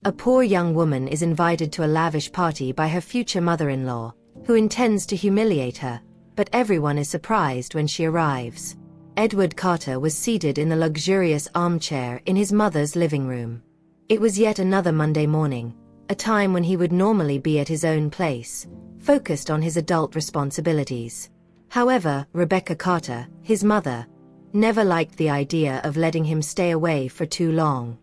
A poor young woman is invited to a lavish party by her future mother-in-law, who intends to humiliate her, but everyone is surprised when she arrives. Edward Carter was seated in the luxurious armchair in his mother's living room. It was yet another Monday morning, a time when he would normally be at his own place, focused on his adult responsibilities. However, Rebecca Carter, his mother, never liked the idea of letting him stay away for too long.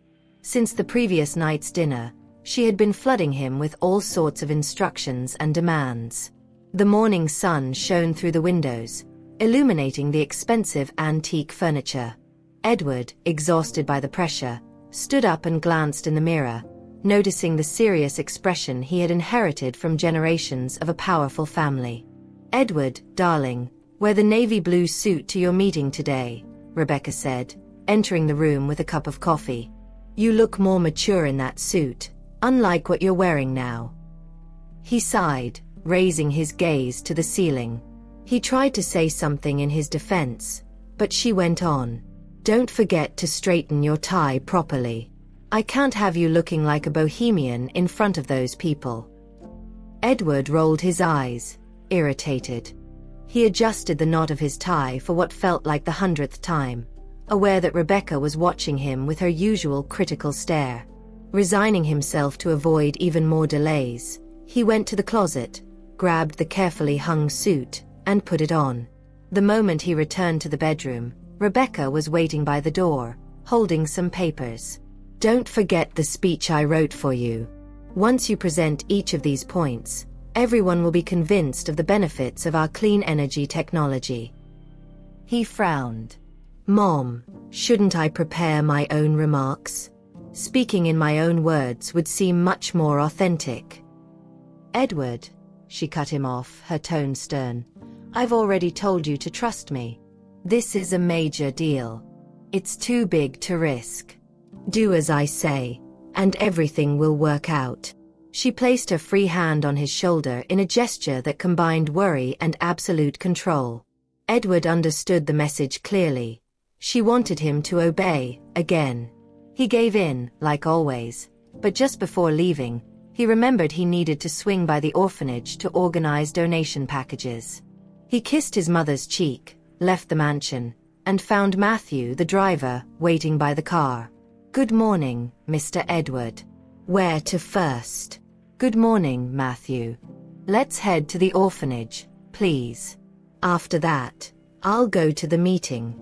Since the previous night's dinner, she had been flooding him with all sorts of instructions and demands. The morning sun shone through the windows, illuminating the expensive antique furniture. Edward, exhausted by the pressure, stood up and glanced in the mirror, noticing the serious expression he had inherited from generations of a powerful family. "Edward, darling, wear the navy blue suit to your meeting today," Rebecca said, entering the room with a cup of coffee. "You look more mature in that suit, unlike what you're wearing now." He sighed, raising his gaze to the ceiling. He tried to say something in his defense, but she went on. "Don't forget to straighten your tie properly. I can't have you looking like a bohemian in front of those people." Edward rolled his eyes, irritated. He adjusted the knot of his tie for what felt like the 100th time, aware that Rebecca was watching him with her usual critical stare. Resigning himself to avoid even more delays, he went to the closet, grabbed the carefully hung suit, and put it on. The moment he returned to the bedroom, Rebecca was waiting by the door, holding some papers. "Don't forget the speech I wrote for you. Once you present each of these points, everyone will be convinced of the benefits of our clean energy technology." He frowned. "Mom, shouldn't I prepare my own remarks? Speaking in my own words would seem much more authentic." "Edward," she cut him off, her tone stern, "I've already told you to trust me. This is a major deal. It's too big to risk. Do as I say, and everything will work out." She placed her free hand on his shoulder in a gesture that combined worry and absolute control. Edward understood the message clearly. She wanted him to obey, again. He gave in, like always, but just before leaving, he remembered he needed to swing by the orphanage to organize donation packages. He kissed his mother's cheek, left the mansion, and found Matthew, the driver, waiting by the car. "Good morning, Mr. Edward. Where to first?" "Good morning, Matthew. Let's head to the orphanage, please. After that, I'll go to the meeting."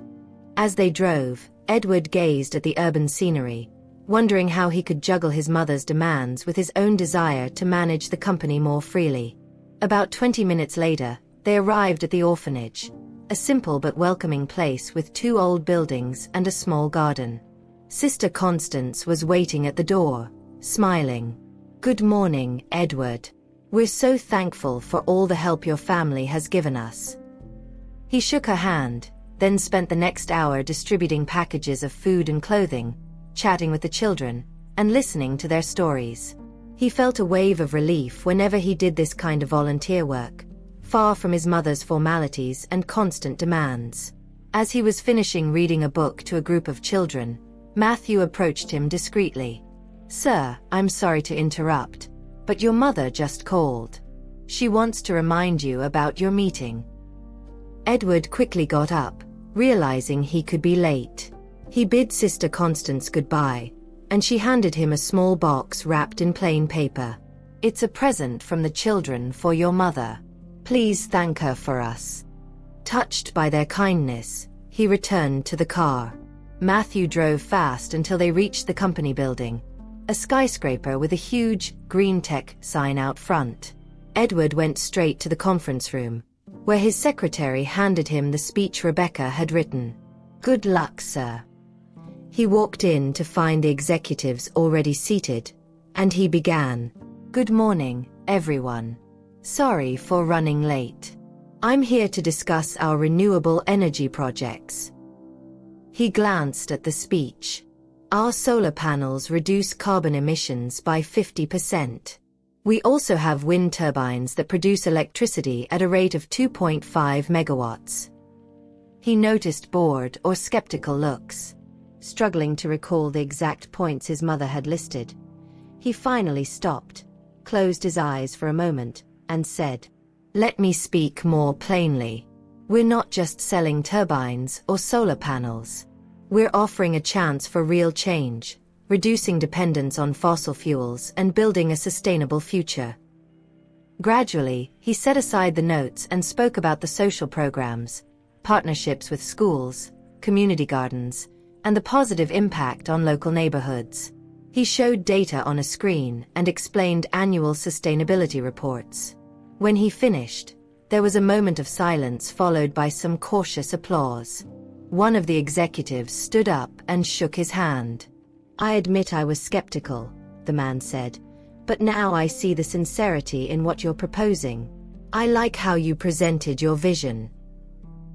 As they drove, Edward gazed at the urban scenery, wondering how he could juggle his mother's demands with his own desire to manage the company more freely. About 20 minutes later, they arrived at the orphanage, a simple but welcoming place with 2 old buildings and a small garden. Sister Constance was waiting at the door, smiling. "Good morning, Edward. We're so thankful for all the help your family has given us." He shook her hand, then spent the next hour distributing packages of food and clothing, chatting with the children, and listening to their stories. He felt a wave of relief whenever he did this kind of volunteer work, far from his mother's formalities and constant demands. As he was finishing reading a book to a group of children, Matthew approached him discreetly. "Sir, I'm sorry to interrupt, but your mother just called. She wants to remind you about your meeting." Edward quickly got up, realizing he could be late. He bid Sister Constance goodbye, and she handed him a small box wrapped in plain paper. "It's a present from the children for your mother. Please thank her for us." Touched by their kindness, he returned to the car. Matthew drove fast until they reached the company building, a skyscraper with a huge, green tech sign out front. Edward went straight to the conference room, where his secretary handed him the speech Rebecca had written. "Good luck, sir." He walked in to find the executives already seated, and he began. "Good morning, everyone. Sorry for running late. I'm here to discuss our renewable energy projects." He glanced at the speech. "Our solar panels reduce carbon emissions by 50%. We also have wind turbines that produce electricity at a rate of 2.5 megawatts." He noticed bored or skeptical looks. Struggling to recall the exact points his mother had listed, He finally stopped, closed his eyes for a moment, and said, "Let me speak more plainly. We're not just selling turbines or solar panels. We're offering a chance for real change, reducing dependence on fossil fuels and building a sustainable future." Gradually, he set aside the notes and spoke about the social programs, partnerships with schools, community gardens, and the positive impact on local neighborhoods. He showed data on a screen and explained annual sustainability reports. When he finished, there was a moment of silence followed by some cautious applause. One of the executives stood up and shook his hand. "I admit I was skeptical," the man said, "but now I see the sincerity in what you're proposing. I like how you presented your vision."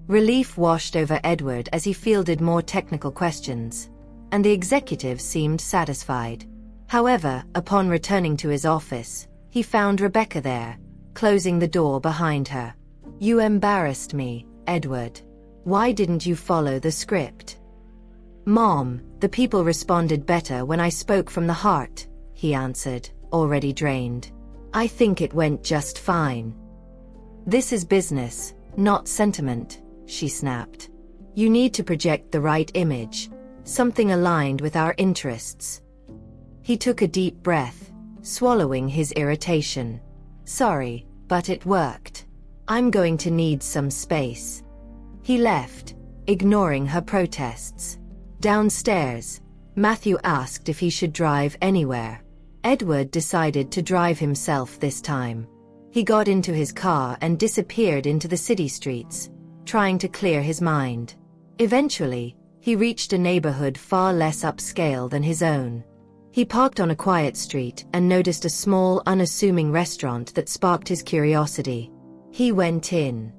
Relief washed over Edward as he fielded more technical questions, and the executive seemed satisfied. However, upon returning to his office, he found Rebecca there, closing the door behind her. "You embarrassed me, Edward. Why didn't you follow the script?" "Mom, the people responded better when I spoke from the heart," he answered, already drained. "I think it went just fine." "This is business, not sentiment," she snapped. "You need to project the right image, something aligned with our interests." He took a deep breath, swallowing his irritation. "Sorry, but it worked. I'm going to need some space." He left, ignoring her protests. Downstairs, Matthew asked if he should drive anywhere. Edward decided to drive himself this time. He got into his car and disappeared into the city streets, trying to clear his mind. Eventually, he reached a neighborhood far less upscale than his own. He parked on a quiet street and noticed a small, unassuming restaurant that sparked his curiosity. He went in.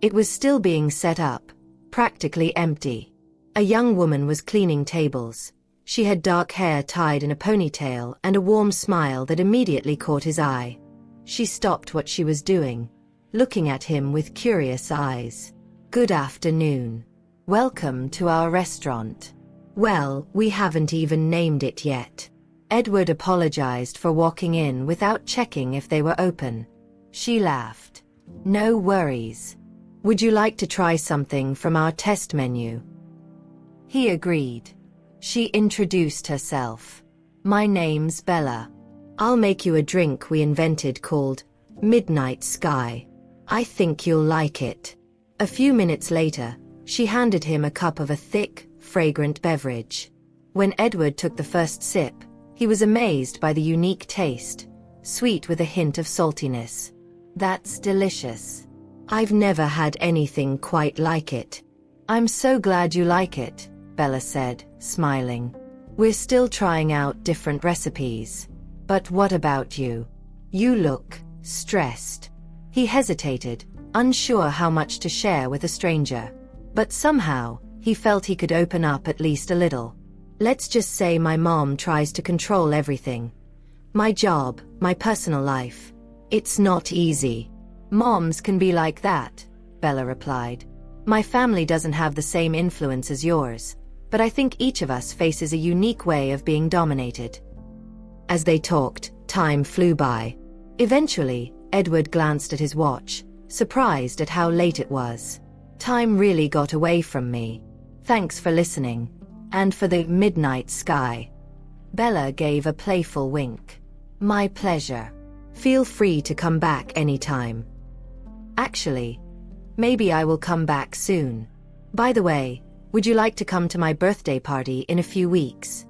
It was still being set up, practically empty. A young woman was cleaning tables. She had dark hair tied in a ponytail and a warm smile that immediately caught his eye. She stopped what she was doing, looking at him with curious eyes. "Good afternoon. Welcome to our restaurant." "Well, we haven't even named it yet." Edward apologized for walking in without checking if they were open. She laughed. "No worries. Would you like to try something from our test menu?" He agreed. She introduced herself. "My name's Bella. I'll make you a drink we invented called Midnight Sky. I think you'll like it." A few minutes later, she handed him a cup of a thick, fragrant beverage. When Edward took the first sip, he was amazed by the unique taste, sweet with a hint of saltiness. "That's delicious. I've never had anything quite like it." "I'm so glad you like it," Bella said, smiling. "We're still trying out different recipes. But what about you? You look stressed." He hesitated, unsure how much to share with a stranger. But somehow, he felt he could open up at least a little. "Let's just say my mom tries to control everything. My job, my personal life. It's not easy." "Moms can be like that," Bella replied. "My family doesn't have the same influence as yours, but I think each of us faces a unique way of being dominated." As they talked, time flew by. Eventually, Edward glanced at his watch, surprised at how late it was. "Time really got away from me. Thanks for listening. And for the midnight sky." Bella gave a playful wink. "My pleasure. Feel free to come back anytime. Actually, maybe I will come back soon. By the way, would you like to come to my birthday party in a few weeks?"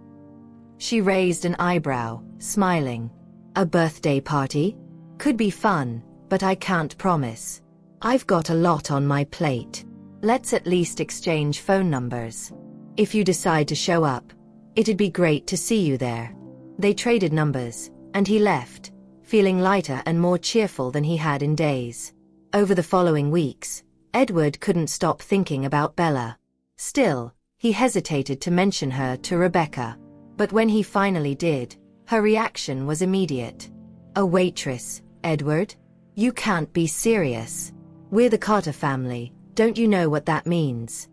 She raised an eyebrow, smiling. "A birthday party? Could be fun, but I can't promise. I've got a lot on my plate. Let's at least exchange phone numbers. If you decide to show up, it'd be great to see you there." They traded numbers, and he left, feeling lighter and more cheerful than he had in days. Over the following weeks, Edward couldn't stop thinking about Bella. Still, he hesitated to mention her to Rebecca. But when he finally did, her reaction was immediate. "A waitress, Edward? You can't be serious. We're the Carter family, don't you know what that means?"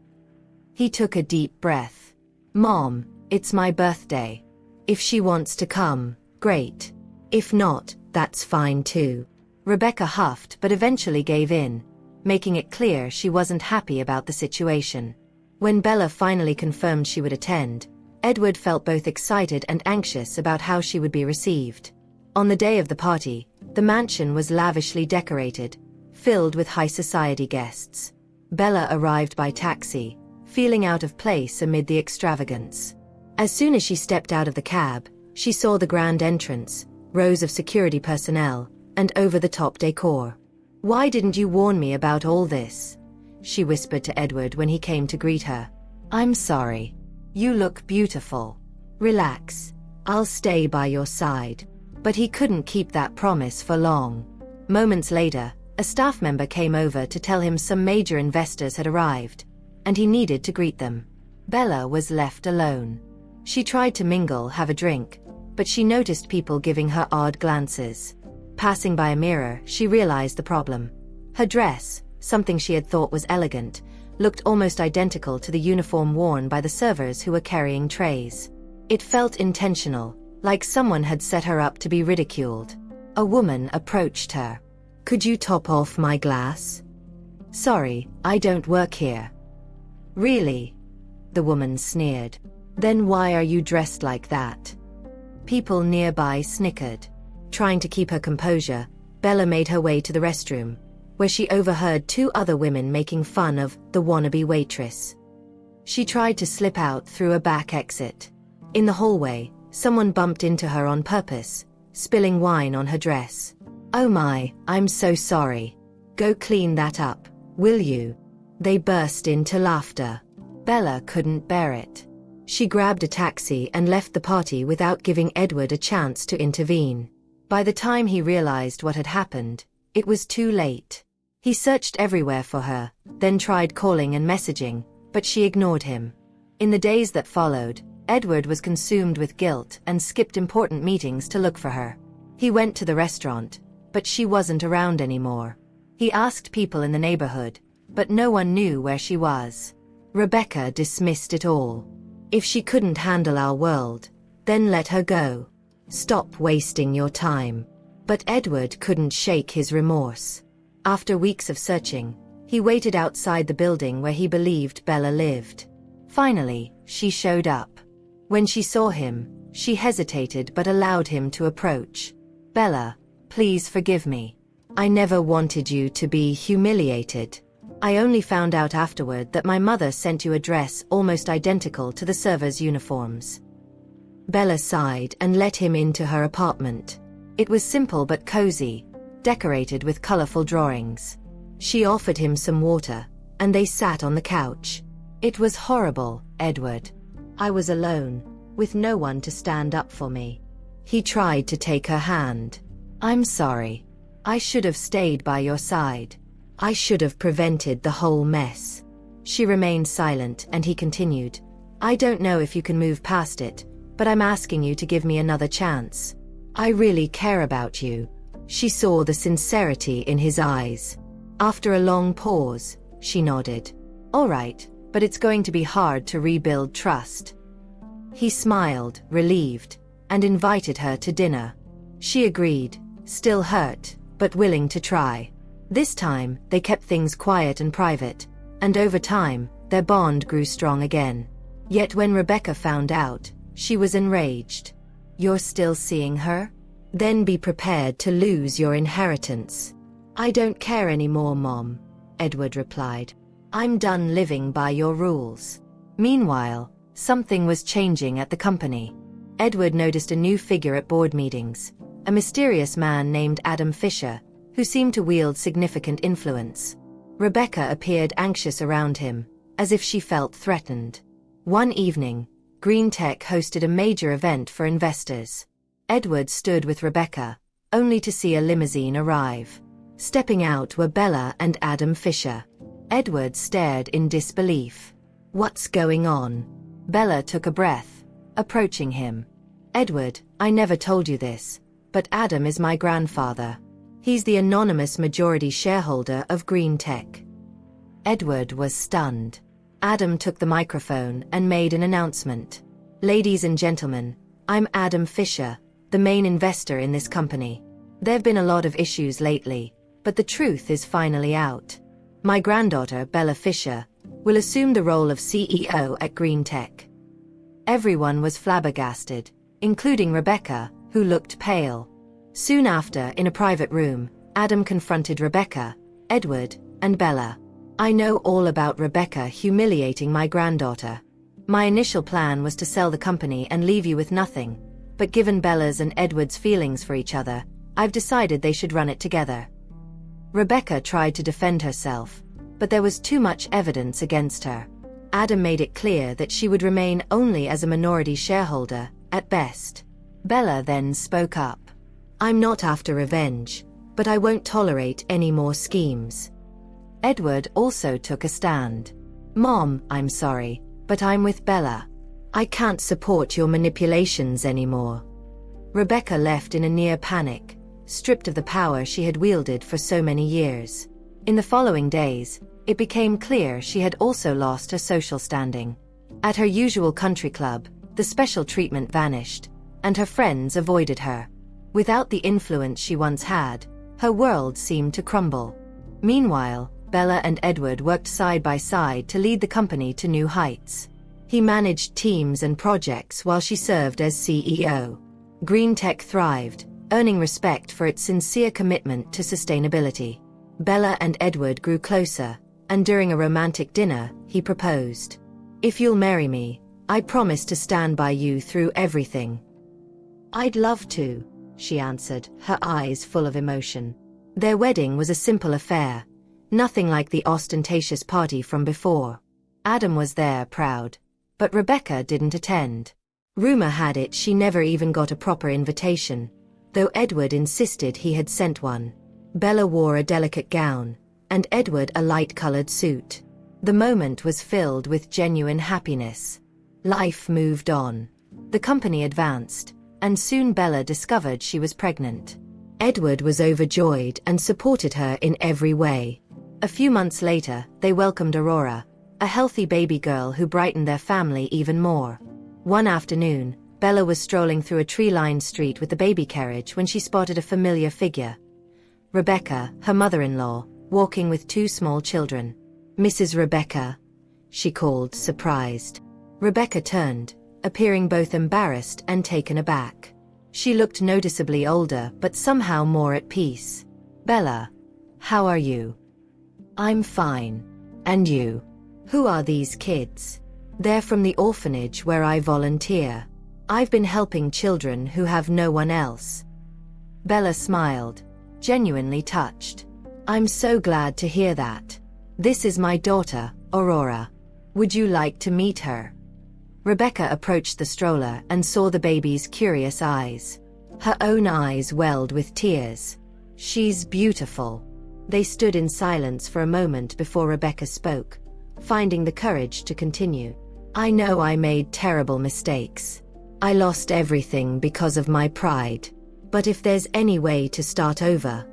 He took a deep breath. "Mom, it's my birthday. If she wants to come, Great. If not, that's fine too. Rebecca huffed but eventually gave in, making it clear she wasn't happy about the situation. When Bella finally confirmed she would attend, Edward felt both excited and anxious about how she would be received. On the day of the party, the mansion was lavishly decorated, filled with high society guests. Bella arrived by taxi, feeling out of place amid the extravagance. As soon as she stepped out of the cab, she saw the grand entrance, rows of security personnel, and over-the-top decor. "Why didn't you warn me about all this?" she whispered to Edward when he came to greet her. "I'm sorry. You look beautiful. Relax. I'll stay by your side." But he couldn't keep that promise for long. Moments later, a staff member came over to tell him some major investors had arrived, and he needed to greet them. Bella was left alone. She tried to mingle, have a drink, but she noticed people giving her odd glances. Passing by a mirror, she realized the problem. Her dress, something she had thought was elegant, looked almost identical to the uniform worn by the servers who were carrying trays. It felt intentional, like someone had set her up to be ridiculed. A woman approached her. "Could you top off my glass?" "Sorry, I don't work here." "Really?" the woman sneered. "Then why are you dressed like that?" People nearby snickered. Trying to keep her composure, Bella made her way to the restroom, where she overheard two other women making fun of the wannabe waitress. She tried to slip out through a back exit. In the hallway, someone bumped into her on purpose, spilling wine on her dress. "Oh my, I'm so sorry. Go clean that up, will you?" They burst into laughter. Bella couldn't bear it. She grabbed a taxi and left the party without giving Edward a chance to intervene. By the time he realized what had happened, it was too late. He searched everywhere for her, then tried calling and messaging, but she ignored him. In the days that followed, Edward was consumed with guilt and skipped important meetings to look for her. He went to the restaurant, but she wasn't around anymore. He asked people in the neighborhood, but no one knew where she was. Rebecca dismissed it all. "If she couldn't handle our world, then let her go. Stop wasting your time." But Edward couldn't shake his remorse. After weeks of searching, he waited outside the building where he believed Bella lived. Finally, she showed up. When she saw him, she hesitated but allowed him to approach. "Bella, please forgive me. I never wanted you to be humiliated. I only found out afterward that my mother sent you a dress almost identical to the servers' uniforms." Bella sighed and let him into her apartment. It was simple but cozy, decorated with colorful drawings. She offered him some water, and they sat on the couch. "It was horrible, Edward. I was alone, with no one to stand up for me." He tried to take her hand. "I'm sorry. I should have stayed by your side. I should have prevented the whole mess." She remained silent and he continued, "I don't know if you can move past it, but I'm asking you to give me another chance. I really care about you." She saw the sincerity in his eyes. After a long pause, she nodded. "All right, but it's going to be hard to rebuild trust." He smiled, relieved, and invited her to dinner. She agreed, still hurt, but willing to try. This time, they kept things quiet and private, and over time, their bond grew strong again. Yet when Rebecca found out, she was enraged. "You're still seeing her? Then be prepared to lose your inheritance." "I don't care anymore, Mom," Edward replied. "I'm done living by your rules." Meanwhile, something was changing at the company. Edward noticed a new figure at board meetings, a mysterious man named Adam Fisher, who seemed to wield significant influence. Rebecca appeared anxious around him, as if she felt threatened. One evening, Green Tech hosted a major event for investors. Edward stood with Rebecca, only to see a limousine arrive. Stepping out were Bella and Adam Fisher. Edward stared in disbelief. "What's going on?" Bella took a breath, approaching him. "Edward, I never told you this, but Adam is my grandfather. He's the anonymous majority shareholder of Green Tech." Edward was stunned. Adam took the microphone and made an announcement. "Ladies and gentlemen, I'm Adam Fisher, the main investor in this company. There've been a lot of issues lately, but the truth is finally out. My granddaughter, Bella Fisher, will assume the role of CEO at Green Tech. Everyone was flabbergasted, including Rebecca, who looked pale. Soon after, in a private room, Adam confronted Rebecca, Edward, and Bella. I know all about Rebecca humiliating my granddaughter. My initial plan was to sell the company and leave you with nothing, but given Bella's and Edward's feelings for each other, I've decided they should run it together. Rebecca tried to defend herself, but there was too much evidence against her. Adam made it clear that she would remain only as a minority shareholder, at best. Bella then spoke up. I'm not after revenge, but I won't tolerate any more schemes. Edward also took a stand. Mom, I'm sorry, but I'm with Bella. I can't support your manipulations anymore. Rebecca left in a near panic, stripped of the power she had wielded for so many years. In the following days, it became clear she had also lost her social standing. At her usual country club, the special treatment vanished, and her friends avoided her. Without the influence she once had, her world seemed to crumble. Meanwhile, Bella and Edward worked side by side to lead the company to new heights. He managed teams and projects while she served as CEO. Green Tech thrived, earning respect for its sincere commitment to sustainability. Bella and Edward grew closer, and during a romantic dinner, he proposed. If you'll marry me, I promise to stand by you through everything. I'd love to, she answered, her eyes full of emotion. Their wedding was a simple affair, nothing like the ostentatious party from before. Adam was there, proud, but Rebecca didn't attend. Rumor had it she never even got a proper invitation, though Edward insisted he had sent one. Bella wore a delicate gown, and Edward a light-colored suit. The moment was filled with genuine happiness. Life moved on. The company advanced, and soon Bella discovered she was pregnant. Edward was overjoyed and supported her in every way. A few months later, they welcomed Aurora, a healthy baby girl who brightened their family even more. One afternoon, Bella was strolling through a tree-lined street with the baby carriage when she spotted a familiar figure. Rebecca, her mother-in-law, walking with two small children. Mrs. Rebecca, she called, surprised. Rebecca turned, appearing both embarrassed and taken aback. She looked noticeably older but somehow more at peace. Bella, how are you? I'm fine. And you? Who are these kids? They're from the orphanage where I volunteer. I've been helping children who have no one else. Bella smiled, genuinely touched. I'm so glad to hear that. This is my daughter, Aurora. Would you like to meet her? Rebecca approached the stroller and saw the baby's curious eyes. Her own eyes welled with tears. She's beautiful. They stood in silence for a moment before Rebecca spoke, finding the courage to continue. I know I made terrible mistakes. I lost everything because of my pride. But if there's any way to start over...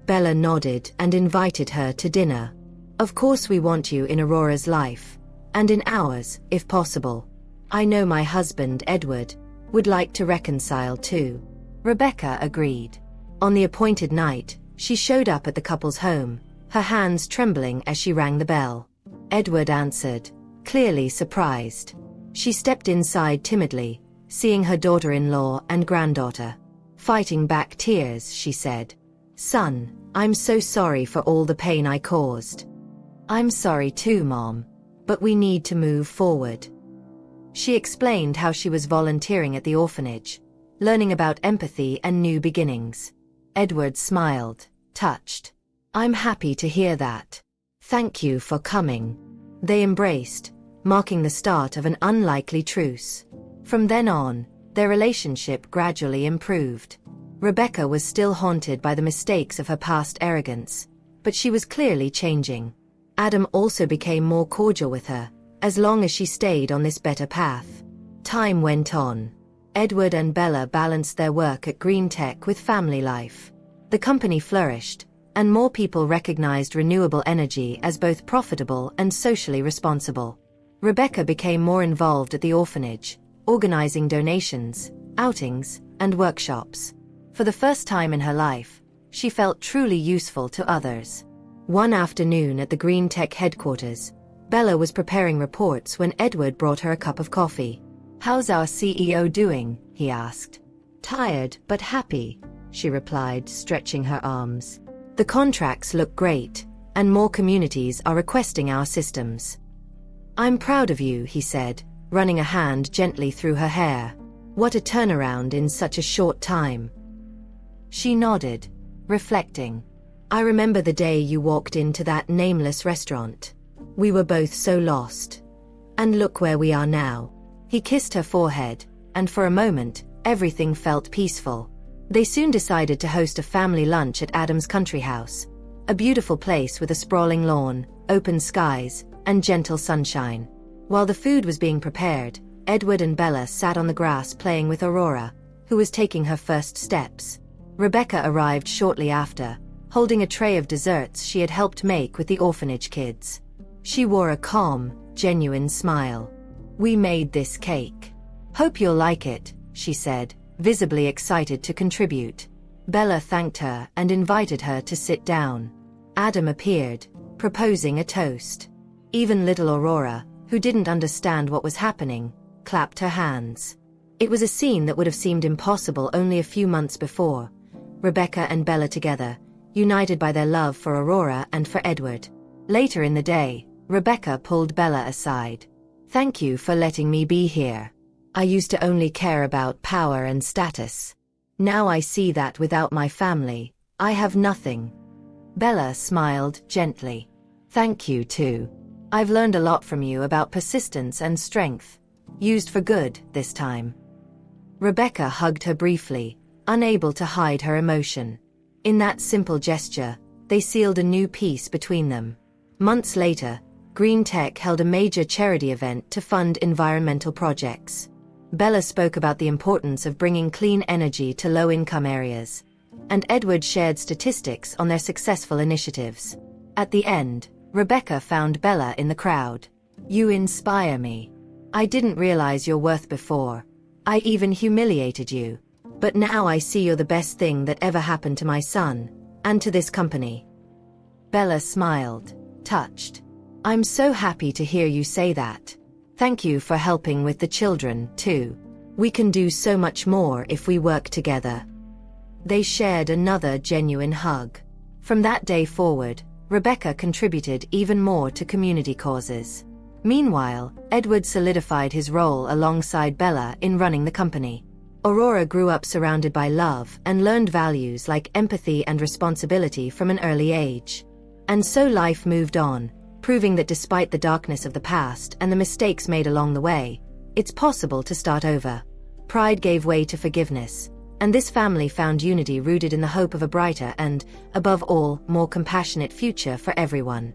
Bella nodded and invited her to dinner. Of course we want you in Aurora's life, and in ours, if possible. I know my husband, Edward, would like to reconcile too. Rebecca agreed. On the appointed night, she showed up at the couple's home, her hands trembling as she rang the bell. Edward answered, clearly surprised. She stepped inside timidly, seeing her daughter-in-law and granddaughter. Fighting back tears, she said, Son, I'm so sorry for all the pain I caused. I'm sorry too, Mom, but we need to move forward. She explained how she was volunteering at the orphanage, learning about empathy and new beginnings. Edward smiled, touched. I'm happy to hear that. Thank you for coming. They embraced, marking the start of an unlikely truce. From then on, their relationship gradually improved. Rebecca was still haunted by the mistakes of her past arrogance, but she was clearly changing. Adam also became more cordial with her, as long as she stayed on this better path. Time went on. Edward and Bella balanced their work at Green Tech with family life. The company flourished, and more people recognized renewable energy as both profitable and socially responsible. Rebecca became more involved at the orphanage, organizing donations, outings, and workshops. For the first time in her life, she felt truly useful to others. One afternoon at the Green Tech headquarters, Bella was preparing reports when Edward brought her a cup of coffee. "How's our CEO doing?" he asked. "Tired, but happy," she replied, stretching her arms. "The contracts look great, and more communities are requesting our systems." "I'm proud of you," he said, running a hand gently through her hair. "What a turnaround in such a short time." She nodded, reflecting. "I remember the day you walked into that nameless restaurant. We were both so lost. And look where we are now." He kissed her forehead, and for a moment, everything felt peaceful. They soon decided to host a family lunch at Adam's country house, a beautiful place with a sprawling lawn, open skies, and gentle sunshine. While the food was being prepared, Edward and Bella sat on the grass playing with Aurora, who was taking her first steps. Rebecca arrived shortly after, holding a tray of desserts she had helped make with the orphanage kids. She wore a calm, genuine smile. "We made this cake. Hope you'll like it," she said, visibly excited to contribute. Bella thanked her and invited her to sit down. Adam appeared, proposing a toast. Even little Aurora, who didn't understand what was happening, clapped her hands. It was a scene that would have seemed impossible only a few months before. Rebecca and Bella together, united by their love for Aurora and for Edward. Later in the day, Rebecca pulled Bella aside. "Thank you for letting me be here. I used to only care about power and status. Now I see that without my family, I have nothing." Bella smiled gently. "Thank you too. I've learned a lot from you about persistence and strength. Used for good, this time." Rebecca hugged her briefly, unable to hide her emotion. In that simple gesture, they sealed a new peace between them. Months later, Green Tech held a major charity event to fund environmental projects. Bella spoke about the importance of bringing clean energy to low-income areas, and Edward shared statistics on their successful initiatives. At the end, Rebecca found Bella in the crowd. "You inspire me. I didn't realize your worth before. I even humiliated you. But now I see you're the best thing that ever happened to my son, and to this company." Bella smiled, touched. "I'm so happy to hear you say that. Thank you for helping with the children, too. We can do so much more if we work together." They shared another genuine hug. From that day forward, Rebecca contributed even more to community causes. Meanwhile, Edward solidified his role alongside Bella in running the company. Aurora grew up surrounded by love and learned values like empathy and responsibility from an early age. And so life moved on, proving that despite the darkness of the past and the mistakes made along the way, it's possible to start over. Pride gave way to forgiveness, and this family found unity rooted in the hope of a brighter and, above all, more compassionate future for everyone.